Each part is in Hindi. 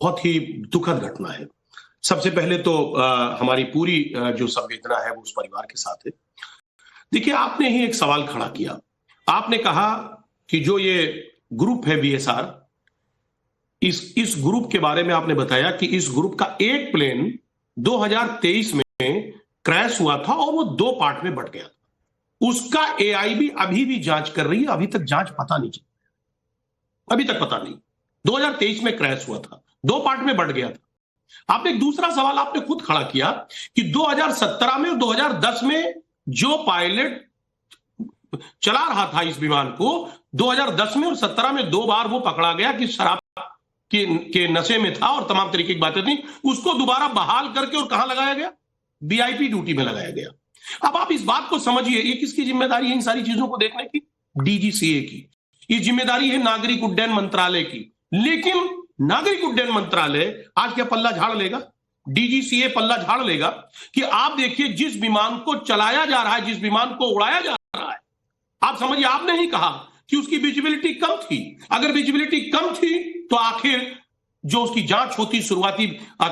बहुत ही दुखद घटना है। सबसे पहले तो हमारी पूरी जो संवेदना है वो उस परिवार के साथ है। देखिए, आपने ही एक सवाल खड़ा किया। आपने कहा कि जो ये ग्रुप है बीएसआर, इस ग्रुप के बारे में आपने बताया कि इस ग्रुप का एक प्लेन 2023 में क्रैश हुआ था और वो 2 पार्ट में बट गया था। उसका एआईबी अभी भी जांच कर रही है, अभी तक जांच पता नहीं चली, अभी तक पता नहीं। 2023 में क्रैश हुआ था, 2 पार्ट में बट गया था। आपने एक दूसरा सवाल आपने खुद खड़ा किया कि 2017 में और 2010 में जो पायलट चला रहा था इस विमान को, 2010 में और 17 में 2 बार वो पकड़ा गया कि शराब के नशे में था और तमाम तरीके की बातें थी। उसको दोबारा बहाल करके और कहां लगाया गया? वीआईपी ड्यूटी में लगाया गया। अब आप इस बात को समझिए, ये किसकी जिम्मेदारी है इन सारी चीजों को देखने की? डीजीसीए की। ये जिम्मेदारी है नागरिक उड्डयन मंत्रालय की। लेकिन नागरिक उड्डयन मंत्रालय आज क्या पल्ला झाड़ लेगा? डीजीसीए पल्ला झाड़ लेगा कि आप देखिए, जिस विमान को चलाया जा रहा है, जिस विमान को उड़ाया जा रहा है, आप समझिए, आपने ही कहा कि उसकी विजिबिलिटी कम थी। अगर विजिबिलिटी कम थी तो आखिर जो उसकी जांच होती शुरुआती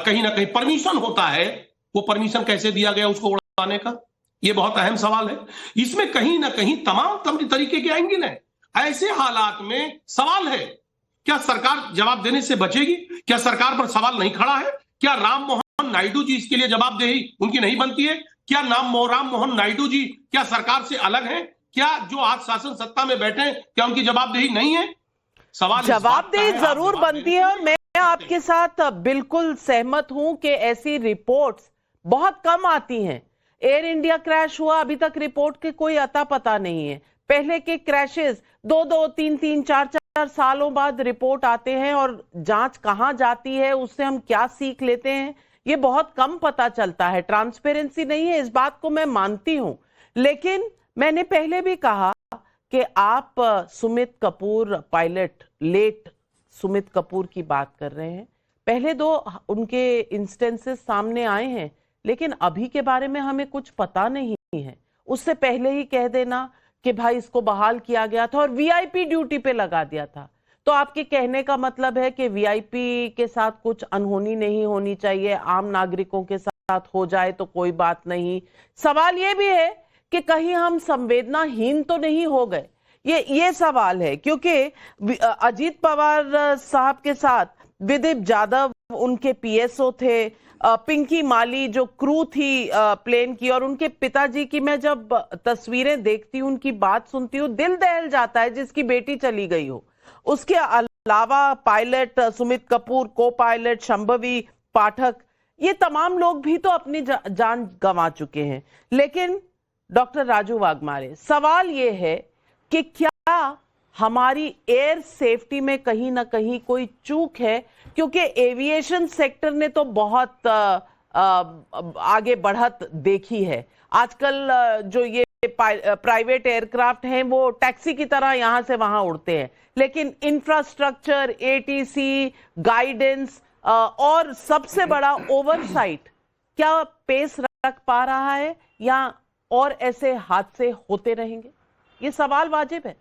कहीं ना कहीं परमिशन होता है, वो परमिशन कैसे दिया गया उसको उड़ाने का? ये बहुत अहम सवाल है। इसमें कहीं ना कहीं तमाम तरीके के एंगल है। ऐसे हालात में सवाल है, क्या सरकार जवाब देने से बचेगी? क्या सरकार पर सवाल नहीं खड़ा है? क्या राम मोहन नायडू जी इसके लिए जवाबदेही उनकी नहीं बनती है? क्या राम मोहन नायडू जी क्या सरकार से अलग हैं? क्या जो आज शासन सत्ता में बैठे क्या उनकी जवाबदेही नहीं है? सवाल जवाबदेही जरूर बनती है और मैं आपके साथ बिल्कुल सहमत हूं कि ऐसी रिपोर्ट्स बहुत कम आती हैं। एयर इंडिया क्रैश हुआ, अभी तक रिपोर्ट के कोई अता पता नहीं है। पहले के क्रैशेस 2-2, 3-3, 4-4 सालों बाद रिपोर्ट आते हैं और जांच कहां जाती है, उससे हम क्या सीख लेते हैं, ये बहुत कम पता चलता है। ट्रांसपेरेंसी नहीं है, इस बात को मैं मानती हूं। लेकिन मैंने पहले भी कहा कि आप सुमित कपूर पायलट, लेट सुमित कपूर की बात कर रहे हैं। पहले 2 उनके इंस्टेंसेस सामने आए हैं, लेकिन अभी के बारे में हमें कुछ पता नहीं है। उससे पहले ही कह देना कि भाई इसको बहाल किया गया था और वीआईपी ड्यूटी पे लगा दिया था, तो आपके कहने का मतलब है कि वीआईपी के साथ कुछ अनहोनी नहीं होनी चाहिए, आम नागरिकों के साथ हो जाए तो कोई बात नहीं। सवाल ये भी है कि कहीं हम संवेदनाहीन तो नहीं हो गए, ये सवाल है। क्योंकि अजीत पवार साहब के साथ विदीप जाधव उनके पीएसओ थे, पिंकी माली जो क्रू थी प्लेन की, और उनके पिताजी की मैं जब तस्वीरें देखती हूँ, उनकी बात सुनती हूँ, दिल दहल जाता है जिसकी बेटी चली गई हो। उसके अलावा पायलट सुमित कपूर, को पायलट शंभवी पाठक, ये तमाम लोग भी तो अपनी जान गंवा चुके हैं। लेकिन डॉक्टर राजू वाघमारे, सवाल ये है कि क्या हमारी एयर सेफ्टी में कहीं ना कहीं कोई चूक है? क्योंकि एविएशन सेक्टर ने तो बहुत आगे बढ़त देखी है। आजकल जो ये प्राइवेट एयरक्राफ्ट हैं वो टैक्सी की तरह यहां से वहां उड़ते हैं, लेकिन इंफ्रास्ट्रक्चर, एटीसी, गाइडेंस और सबसे बड़ा ओवरसाइट क्या पेस रख पा रहा है, या और ऐसे हादसे होते रहेंगे? ये सवाल वाजिब है।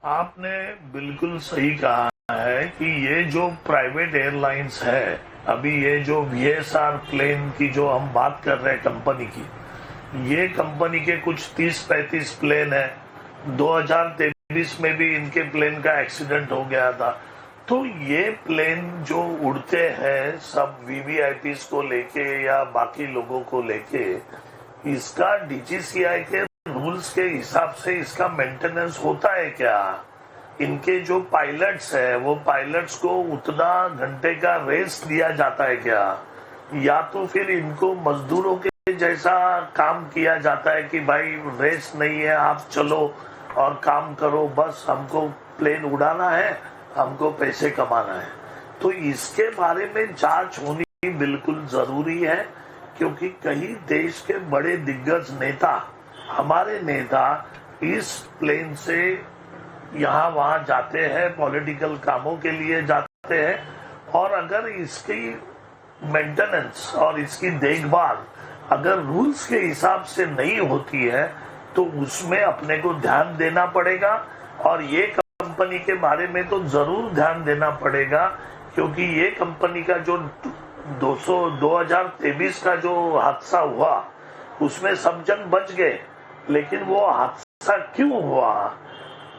आपने बिल्कुल सही कहा है कि ये जो प्राइवेट एयरलाइंस है, अभी ये जो वीएसआर प्लेन की जो हम बात कर रहे हैं कंपनी की, ये कंपनी के कुछ 30-35 प्लेन है। 2023 में भी इनके प्लेन का एक्सीडेंट हो गया था। तो ये प्लेन जो उड़ते हैं सब वीवीआईपीज को लेके या बाकी लोगों को लेके, इसका डीजीसीआई के रूल्स के हिसाब से इसका मेंटेनेंस होता है क्या? इनके जो पायलट्स है वो पायलट्स को उतना घंटे का रेस्ट दिया जाता है क्या? या तो फिर इनको मजदूरों के जैसा काम किया जाता है कि भाई रेस्ट नहीं है, आप चलो और काम करो, बस हमको प्लेन उड़ाना है, हमको पैसे कमाना है। तो इसके बारे में जांच होनी बिल्कुल जरूरी है, क्योंकि कई देश के बड़े दिग्गज नेता, हमारे नेता इस प्लेन से यहाँ वहां जाते हैं, पॉलिटिकल कामों के लिए जाते हैं, और अगर इसकी मेंटेनेंस और इसकी देखभाल अगर रूल्स के हिसाब से नहीं होती है तो उसमें अपने को ध्यान देना पड़ेगा। और ये कम कंपनी के बारे में तो जरूर ध्यान देना पड़ेगा, क्योंकि ये कंपनी का जो 2023 का जो हादसा हुआ उसमें सब जन बच गए, लेकिन वो हादसा क्यों हुआ,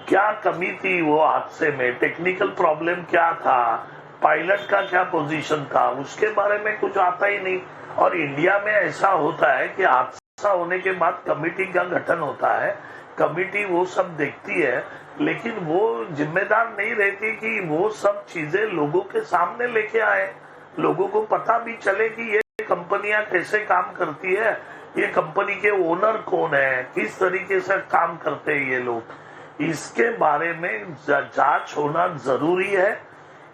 क्या कमी थी वो हादसे में, टेक्निकल प्रॉब्लम क्या था, पायलट का क्या पोजीशन था, उसके बारे में कुछ आता ही नहीं। और इंडिया में ऐसा होता है कि हादसा होने के बाद कमेटी का गठन होता है, कमेटी वो सब देखती है, लेकिन वो जिम्मेदार नहीं रहती कि वो सब चीजें लोगों के सामने लेके आए, लोगों को पता भी चले कि ये कंपनियां कैसे काम करती है, ये कंपनी के ओनर कौन है, किस तरीके से काम करते हैं ये लोग। इसके बारे में जांच होना जरूरी है,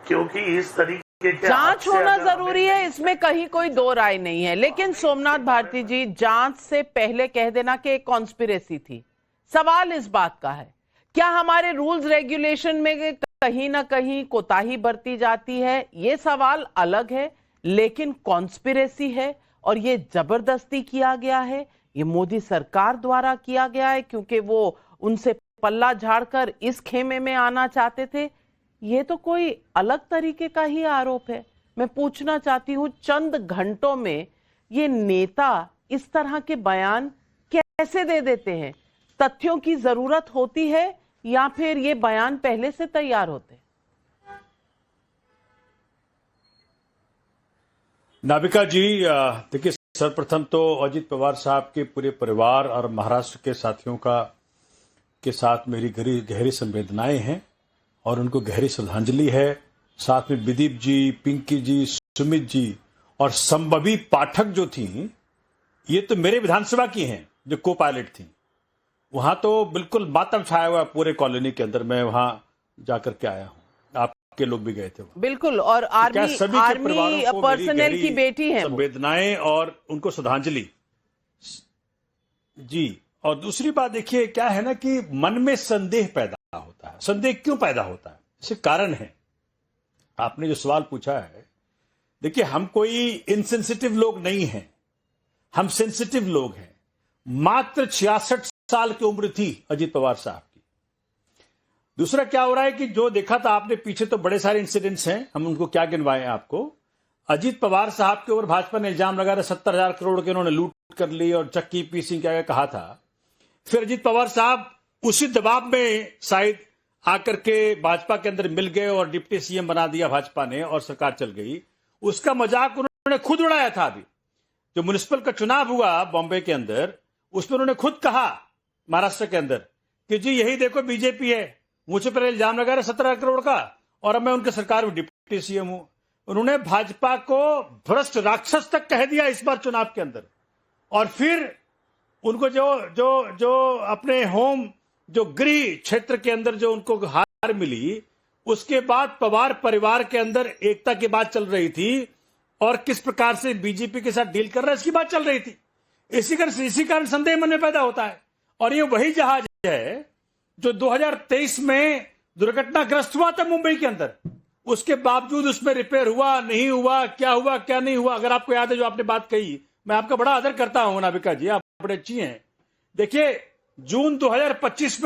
क्योंकि इस तरीके के जांच होना जरूरी है, इसमें कहीं कोई दो राय नहीं है। लेकिन सोमनाथ भारती जी, जांच से पहले कह देना कि एक कॉन्स्पिरेसी थी, सवाल इस बात का है क्या हमारे रूल्स रेगुलेशन में कहीं ना कहीं कोताही बरती जाती है, ये सवाल अलग है। लेकिन कॉन्स्पिरेसी है और ये जबरदस्ती किया गया है, ये मोदी सरकार द्वारा किया गया है, क्योंकि वो उनसे पल्ला झाड़कर इस खेमे में आना चाहते थे, ये तो कोई अलग तरीके का ही आरोप है। मैं पूछना चाहती हूं, चंद घंटों में ये नेता इस तरह के बयान कैसे दे देते हैं? तथ्यों की जरूरत होती है या फिर ये बयान पहले से तैयार होते हैं? नाविका जी, देखिए, सर्वप्रथम तो अजित पवार साहब के पूरे परिवार और महाराष्ट्र के साथियों के साथ मेरी गहरी संवेदनाएं हैं और उनको गहरी श्रद्धांजलि है। साथ में विदीप जी, पिंकी जी, सुमित जी और संभवी पाठक जो थी, ये तो मेरे विधानसभा की हैं जो को पायलट थी। वहां तो बिल्कुल मातम छाया हुआ पूरे कॉलोनी के अंदर। मैं वहां जाकर के आया हूं, आपके लोग भी गए थे वहां। बिल्कुल, और आर्मी पर्सनल की बेटी है, संवेदनाएं और उनको श्रद्धांजलि जी। और दूसरी बात देखिए, क्या है ना कि मन में संदेह पैदा होता है। संदेह क्यों पैदा होता है? इसके कारण है, आपने जो सवाल पूछा है, देखिए, हम कोई इनसेंसिटिव लोग नहीं हैं, हम सेंसिटिव लोग हैं। मात्र 66 साल की उम्र थी अजित पवार साहब की। दूसरा क्या हो रहा है कि जो देखा था आपने पीछे, तो बड़े सारे इंसिडेंट्स हैं, हम उनको क्या गिनवाएं आपको। अजित पवार साहब के ऊपर भाजपा ने इल्जाम लगा रहा, 70,000 करोड़ के उन्होंने लूट कर ली और चक्की पीसिंग क्या कहा था। फिर अजित पवार साहब उसी दबाव में शायद आकर के भाजपा के अंदर मिल गए और डिप्टी सीएम बना दिया भाजपा ने और सरकार चल गई। उसका मजाक उन्होंने खुद उड़ाया था। अभी जो म्युनिसिपल का चुनाव हुआ बॉम्बे के अंदर, उसमें उन्होंने खुद कहा महाराष्ट्र के अंदर कि जी यही देखो बीजेपी है, मुझे पर इल्जाम लगा रहे 17 करोड़ का और अब मैं उनके सरकार में डिप्टी सीएम हूं। उन्होंने भाजपा को भ्रष्ट राक्षस तक कह दिया इस बार चुनाव के अंदर। और फिर उनको जो अपने होम जो गृह क्षेत्र के अंदर जो उनको हार मिली, उसके बाद पवार परिवार के अंदर एकता की बात चल रही थी और किस प्रकार से बीजेपी के साथ डील कर रहा है इसकी बात चल रही थी। इसी कारण संदेह मन में पैदा होता है। और ये वही जहाज है जो 2023 में दुर्घटनाग्रस्त हुआ था मुंबई के अंदर। उसके बावजूद उसमें रिपेयर हुआ नहीं हुआ, क्या नहीं हुआ। अगर आपको याद है जो आपने बात कही, मैं आपका बड़ा आदर करता हूं नाविका जी, आप बड़े अच्छी हैं। देखिए, जून 2025 में